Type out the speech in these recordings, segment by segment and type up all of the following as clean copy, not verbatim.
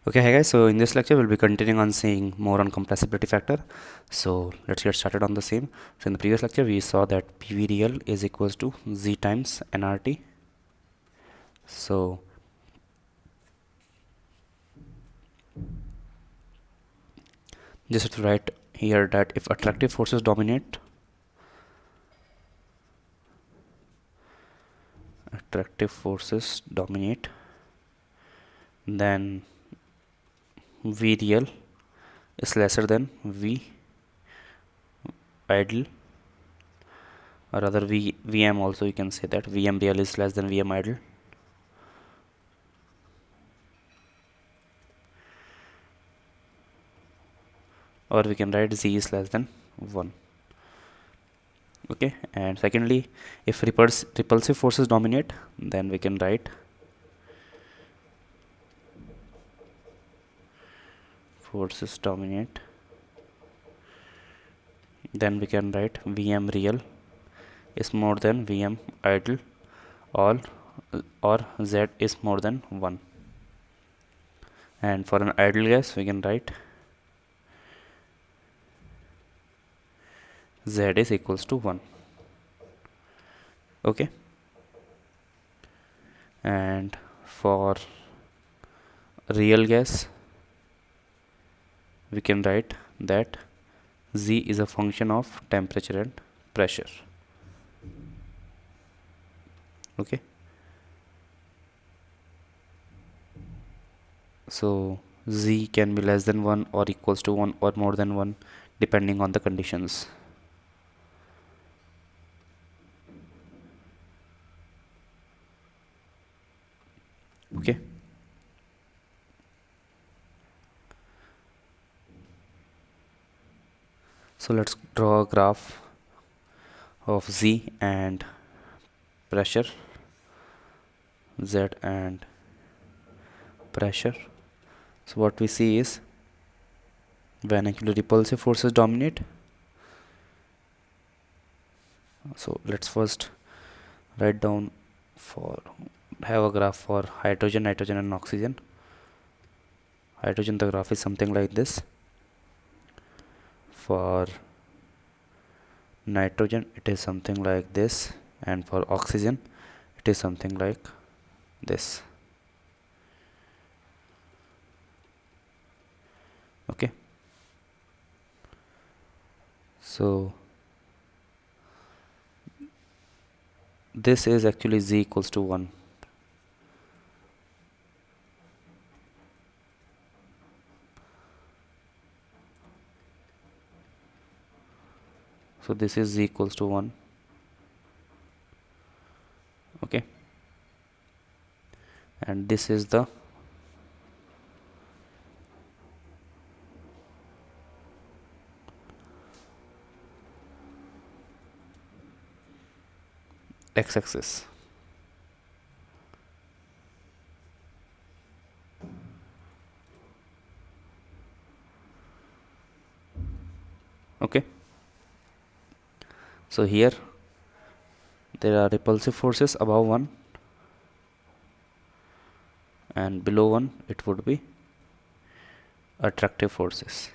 Okay, hey guys, so in this lecture we'll be continuing on seeing more on compressibility factor. So let's get started on the same. So in the previous lecture we saw that PV real is equals to Z times nRT. So just have to write here that if attractive forces dominate, then V real is lesser than V idle, or rather Vm also you can say that Vm real is less than Vm idle. Or we can write Z is less than 1. Okay, and secondly, if repulsive forces dominate, then we can write forces dominate, then we can write Vm real is more than Vm idle, or Z is more than 1. And for an idle gas we can write Z is equals to 1. Okay, and for real gas we can write that Z is a function of temperature and pressure. Okay, so Z can be less than 1 or equals to 1 or more than 1 depending on the conditions. Okay, so let's draw a graph of Z and pressure, Z and pressure. So what we see is when actually repulsive forces dominate. So let's first write down have a graph for hydrogen, nitrogen and oxygen. Hydrogen, the graph is something like this. For nitrogen it is something like this, and for oxygen it is something like this. Okay, so this is actually Z equals to 1. So this is Z equals to 1. Okay, and this is the x-axis. Okay, so here there are repulsive forces above 1, and below 1 it would be attractive forces.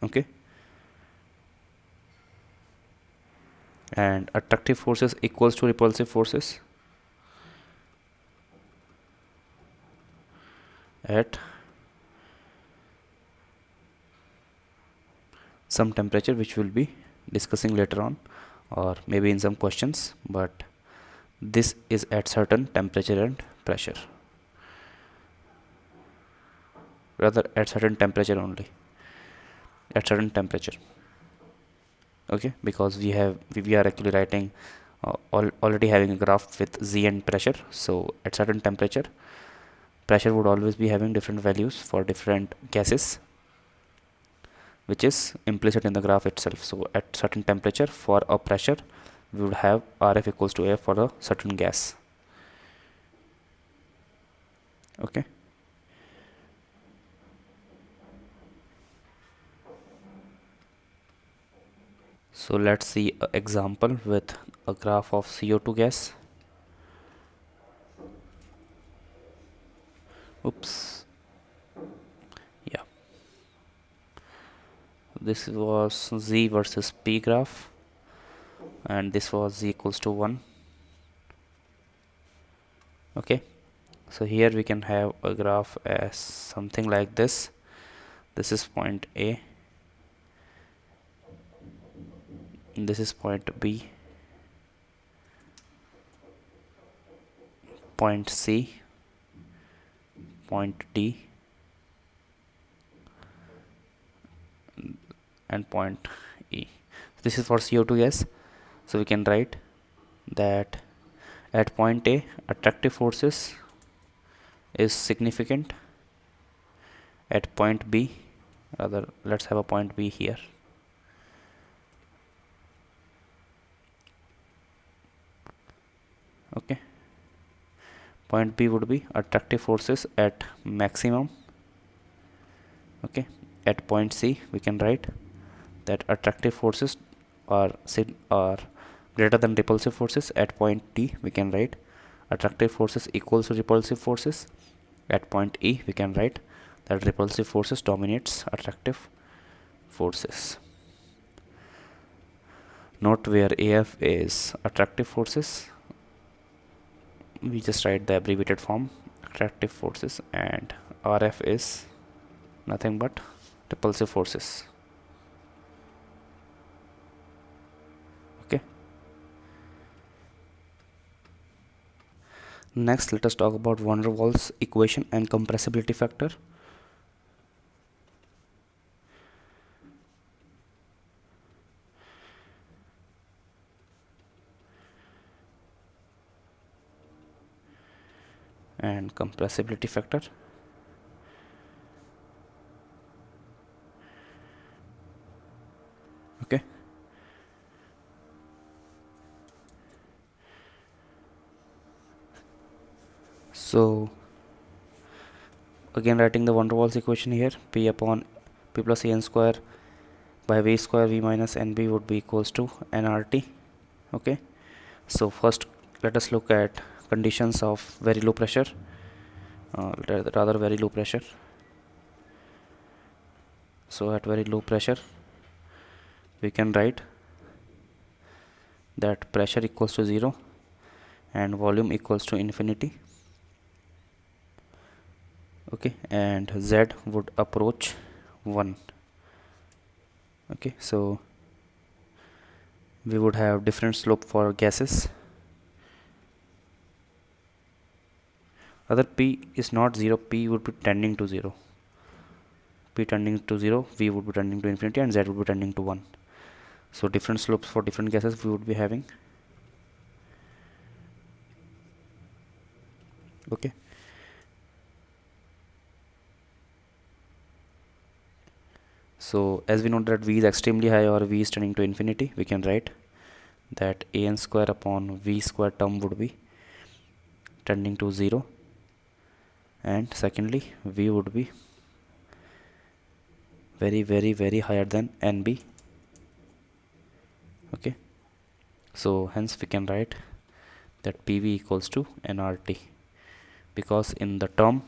Okay, and attractive forces equals to repulsive forces at some temperature, which we'll be discussing later on or maybe in some questions, but this is at certain temperature and pressure, rather at certain temperature only, at certain temperature. Okay, because we are actually writing already having a graph with Z and pressure. So at certain temperature, pressure would always be having different values for different gases, which is implicit in the graph itself. So at certain temperature for a pressure we would have Rf equals to A for a certain gas. Okay, so let's see an example with a graph of CO2 gas. Oops. Yeah, this was Z versus P graph, and this was Z equals to 1. Okay, so here we can have a graph as something like this. This is point A, this is point B, point C, point D, and point E. This is for CO2 gas. So we can write that at point A, attractive forces is significant. At point B, rather, let's have a point B here. Okay, point B would be attractive forces at maximum. Okay, at point C we can write that attractive forces are greater than repulsive forces. At point D we can write attractive forces equals to repulsive forces. At point E we can write that repulsive forces dominates attractive forces. Note where AF is attractive forces, we just write the abbreviated form attractive forces, and RF is nothing but repulsive forces. Okay, next let us talk about van der Waals equation and compressibility factor. And compressibility factor. Okay, so again writing the van der Waals equation here, P upon P plus An square by V square V minus NB would be equals to nRT. Okay, so first let us look at conditions of very low pressure, rather very low pressure. So at very low pressure we can write that pressure equals to 0 and volume equals to infinity. Okay, and Z would approach 1. Okay, so we would have different slope for gases. Other P is not 0, P would be tending to 0. P tending to 0, V would be tending to infinity, and Z would be tending to 1. So different slopes for different gases we would be having. Okay, so as we know that V is extremely high or V is tending to infinity, we can write that An square upon V square term would be tending to 0, and secondly V would be very higher than NB. Okay, so hence we can write that PV equals to nRT, because in the term,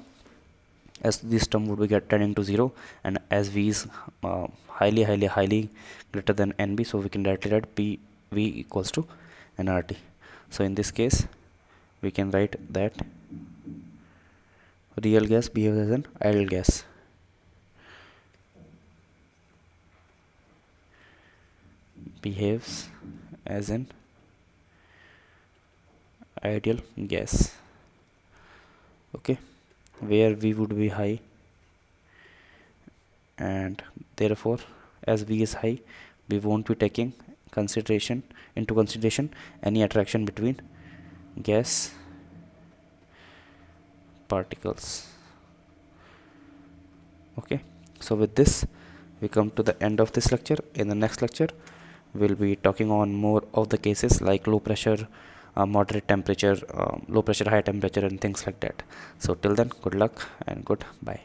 as this term would be tending to 0, and as V is highly greater than NB, so we can directly write PV equals to nRT. So in this case we can write that real gas behaves as an ideal gas. Behaves as an ideal gas. Okay, where V would be high, and therefore as V is high we won't be taking into consideration any attraction between gas particles. Okay, so with this we come to the end of this lecture. In the next lecture we'll be talking on more of the cases like low pressure, moderate temperature, low pressure, high temperature, and things like that. So till then, good luck and goodbye.